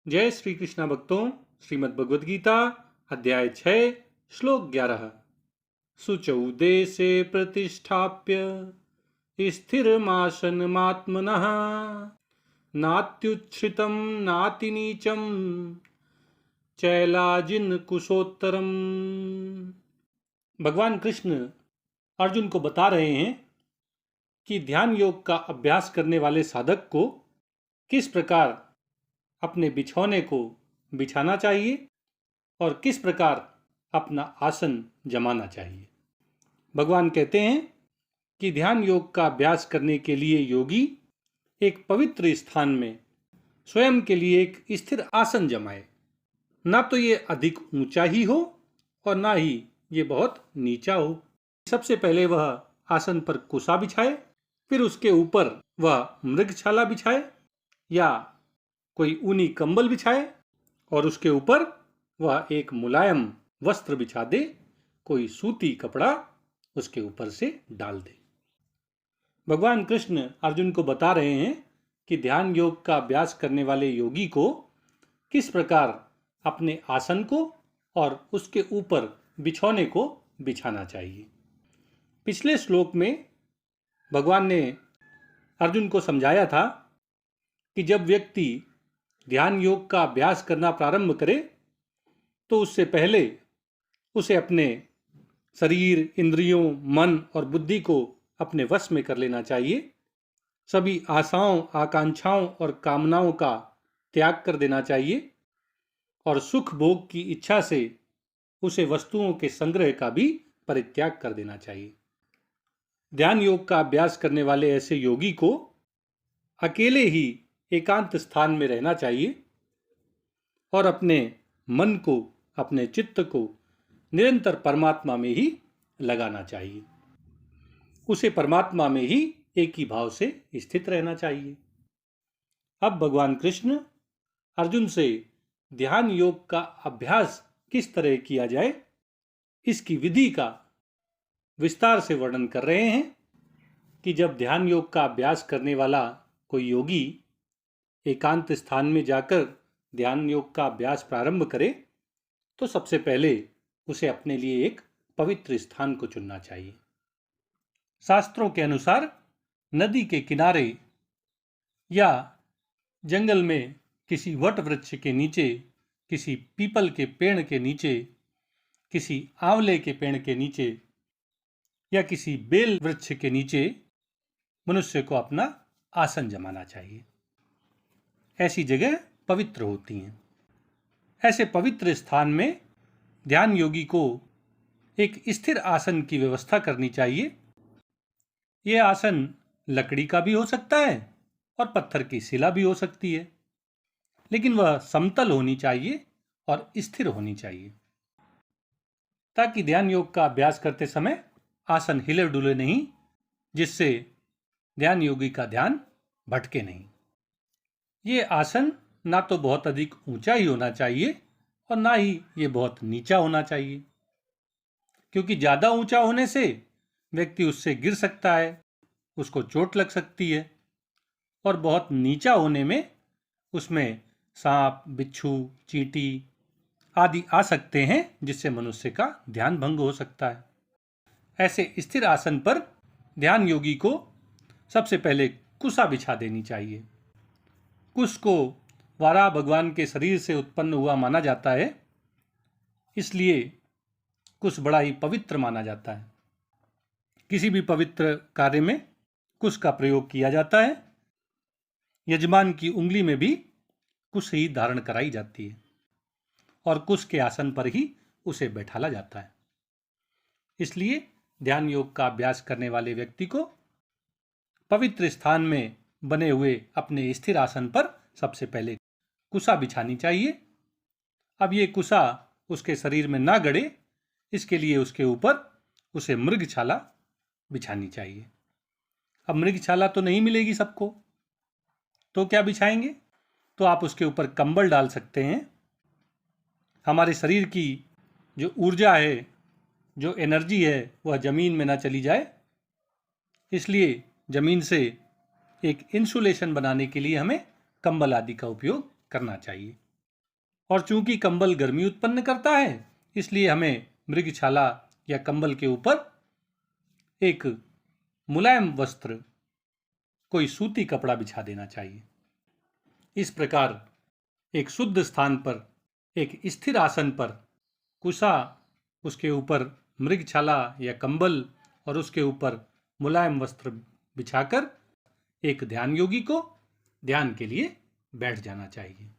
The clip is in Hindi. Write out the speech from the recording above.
जय श्री कृष्ण भक्तों, श्रीमद् भगवद गीता अध्याय 6 श्लोक 11। शुचौ देशे प्रतिष्ठाप्य स्थिरमासनमात्मनः नात्युच्छ्रितं नातिनीचं चैलाजिन कुशोत्तरम। भगवान कृष्ण अर्जुन को बता रहे हैं कि ध्यान योग का अभ्यास करने वाले साधक को किस प्रकार अपने बिछौने को बिछाना चाहिए और किस प्रकार अपना आसन जमाना चाहिए। भगवान कहते हैं कि ध्यान योग का अभ्यास करने के लिए योगी एक पवित्र स्थान में स्वयं के लिए एक स्थिर आसन जमाए। ना तो ये अधिक ऊंचा ही हो और ना ही ये बहुत नीचा हो। सबसे पहले वह आसन पर कुसा बिछाए, फिर उसके ऊपर वह मृगछाला बिछाए या कोई ऊनी कंबल बिछाए और उसके ऊपर वह एक मुलायम वस्त्र बिछा दे, कोई सूती कपड़ा उसके ऊपर से डाल दे। भगवान कृष्ण अर्जुन को बता रहे हैं कि ध्यान योग का अभ्यास करने वाले योगी को किस प्रकार अपने आसन को और उसके ऊपर बिछौने को बिछाना चाहिए। पिछले श्लोक में भगवान ने अर्जुन को समझाया था कि जब व्यक्ति ध्यान योग का अभ्यास करना प्रारंभ करे तो उससे पहले उसे अपने शरीर, इंद्रियों, मन और बुद्धि को अपने वश में कर लेना चाहिए। सभी आशाओं, आकांक्षाओं और कामनाओं का त्याग कर देना चाहिए और सुख भोग की इच्छा से उसे वस्तुओं के संग्रह का भी परित्याग कर देना चाहिए। ध्यान योग का अभ्यास करने वाले ऐसे योगी को अकेले ही एकांत स्थान में रहना चाहिए और अपने मन को, अपने चित्त को निरंतर परमात्मा में ही लगाना चाहिए। उसे परमात्मा में ही एक ही भाव से स्थित रहना चाहिए। अब भगवान कृष्ण अर्जुन से ध्यान योग का अभ्यास किस तरह किया जाए, इसकी विधि का विस्तार से वर्णन कर रहे हैं कि जब ध्यान योग का अभ्यास करने वाला कोई योगी एकांत स्थान में जाकर ध्यान योग का अभ्यास प्रारंभ करे तो सबसे पहले उसे अपने लिए एक पवित्र स्थान को चुनना चाहिए। शास्त्रों के अनुसार नदी के किनारे या जंगल में किसी वट वृक्ष के नीचे, किसी पीपल के पेड़ के नीचे, किसी आंवले के पेड़ के नीचे या किसी बेल वृक्ष के नीचे मनुष्य को अपना आसन जमाना चाहिए। ऐसी जगह पवित्र होती हैं। ऐसे पवित्र स्थान में ध्यान योगी को एक स्थिर आसन की व्यवस्था करनी चाहिए। यह आसन लकड़ी का भी हो सकता है और पत्थर की शिला भी हो सकती है, लेकिन वह समतल होनी चाहिए और स्थिर होनी चाहिए ताकि ध्यान योग का अभ्यास करते समय आसन हिले डुले नहीं, जिससे ध्यान योगी का ध्यान भटके नहीं। ये आसन ना तो बहुत अधिक ऊंचा ही होना चाहिए और ना ही ये बहुत नीचा होना चाहिए, क्योंकि ज़्यादा ऊंचा होने से व्यक्ति उससे गिर सकता है, उसको चोट लग सकती है, और बहुत नीचा होने में उसमें सांप, बिच्छू, चींटी आदि आ सकते हैं, जिससे मनुष्य का ध्यान भंग हो सकता है। ऐसे स्थिर आसन पर ध्यान योगी को सबसे पहले कुसा बिछा देनी चाहिए। कुश को वाराह भगवान के शरीर से उत्पन्न हुआ माना जाता है, इसलिए कुश बड़ा ही पवित्र माना जाता है। किसी भी पवित्र कार्य में कुश का प्रयोग किया जाता है। यजमान की उंगली में भी कुश ही धारण कराई जाती है और कुश के आसन पर ही उसे बैठाला जाता है। इसलिए ध्यान योग का अभ्यास करने वाले व्यक्ति को पवित्र स्थान में बने हुए अपने स्थिर आसन पर सबसे पहले कुसा बिछानी चाहिए। अब ये कुसा उसके शरीर में ना गड़े, इसके लिए उसके ऊपर उसे मृगछाला बिछानी चाहिए। अब मृगछाला तो नहीं मिलेगी सबको, तो क्या बिछाएंगे? तो आप उसके ऊपर कंबल डाल सकते हैं। हमारे शरीर की जो ऊर्जा है, जो एनर्जी है, वह जमीन में ना चली जाए, इसलिए जमीन से एक इंसुलेशन बनाने के लिए हमें कंबल आदि का उपयोग करना चाहिए। और चूंकि कंबल गर्मी उत्पन्न करता है, इसलिए हमें मृगशाला या कंबल के ऊपर एक मुलायम वस्त्र, कोई सूती कपड़ा बिछा देना चाहिए। इस प्रकार एक शुद्ध स्थान पर, एक स्थिर आसन पर कुशा, उसके ऊपर मृगशाला या कंबल और उसके ऊपर मुलायम वस्त्र बिछाकर एक ध्यान योगी को ध्यान के लिए बैठ जाना चाहिए।